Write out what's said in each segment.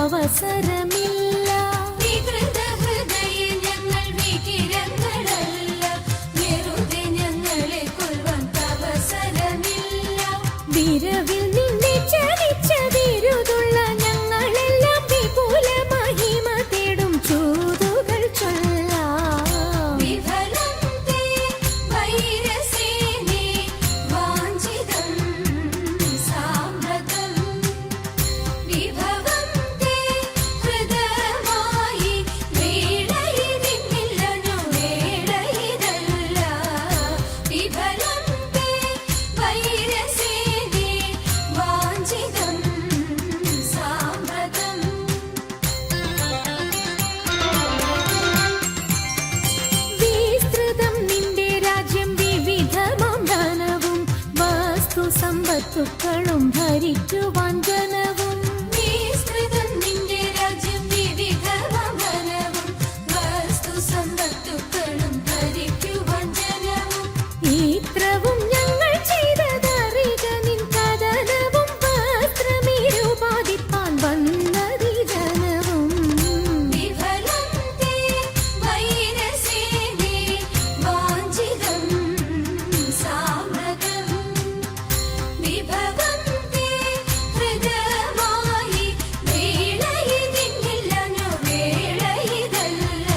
അവസരമില്ല. ഞങ്ങൾ വികിരങ്ങളല്ല, വെറുതെ ഞങ്ങളെ കൊല്ലുവാൻ അവസരമില്ല. വിരവിൽ നിന്നെ ചലിച്ചതിരുതുള്ള ഞങ്ങളെല്ലാം വിപുല മഹിമ തേടും ചൂതുകൾ ചൊല്ലാം. വിഫലം തേ വൈരസേനേ വാഞ്ചിതം സാമ്പ്രതം. വിഭവം തേ ഹൃദയമായി വേളയിതിന്നില്ലനു വേളയിതല്ല. വിഫലം തേ വൈരസേനേ വാഞ്ചിതം സാമ്പ്രതം. വിസ്തൃതം നിന്റെ രാജ്യം വിവിധമാം ധനവും വസ്തു സമ്പത്തുക്കളും ഭരിക്കുവാൻ ജനവും. വിസ്തൃതം നിന്റെ രാജ്യം വിവിധമാം ധനവും വസ്തു സമ്പത്തുക്കളും ഭരിക്കുവാൻ ജനവും. ഇത്രവും ഞങ്ങൾ ചെയ്തതറിക നിൻ കഥനവും വസ്ത്രമിരുപാതിപ്പാൻ വന്നതി ജനവും. വിഫലം തേ വൈരസേനേ വാഞ്ചിതം സാമ്പ്രതം. വിഭവം തേ ഹൃദയമായി വേളയിതിന്നില്ലനു വേളയിതല്ല.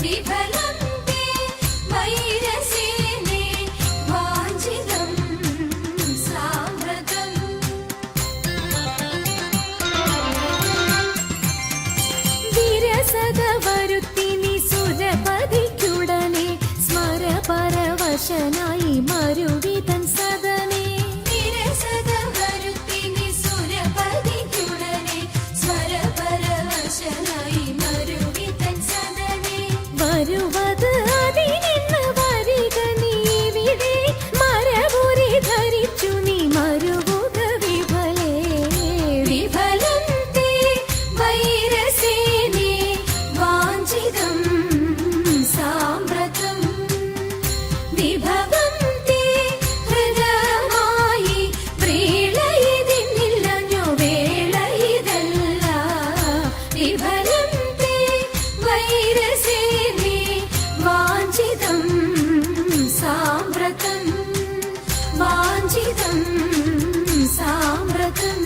വിഫലം തേ വൈരസേനേ വാഞ്ചിതം സാമ്പ്രതം. വിരസത വരുത്തി നീ സുരപതിക്കുടനെ സ്മരപരവശനായി മരുവിതൻ സദനേ. വിരസത വരുത്തി നീ സുരപതിക്കുടനെ സ്മരപരവശനായി മരുവിതൻ സദനേ. വരുവത് അതിനിന്ന് വരിക നീ ഇവിടെ മരപുരി ധരിച്ചു നീ മരുവുക വിഫലേ. വിഫലം തേ വൈരസേനേ വാഞ്ചിതം സാമ്പ്രതം. വിഭവം തേ ഹൃദയമായി വേളയിതിന്നില്ലനു വേളയിതല്ല. വിഫലം തേ വൈരസേനേ വാഞ്ചിതം സാമ്പ്രതം. വാഞ്ചിതം സാമ്പ്രതം.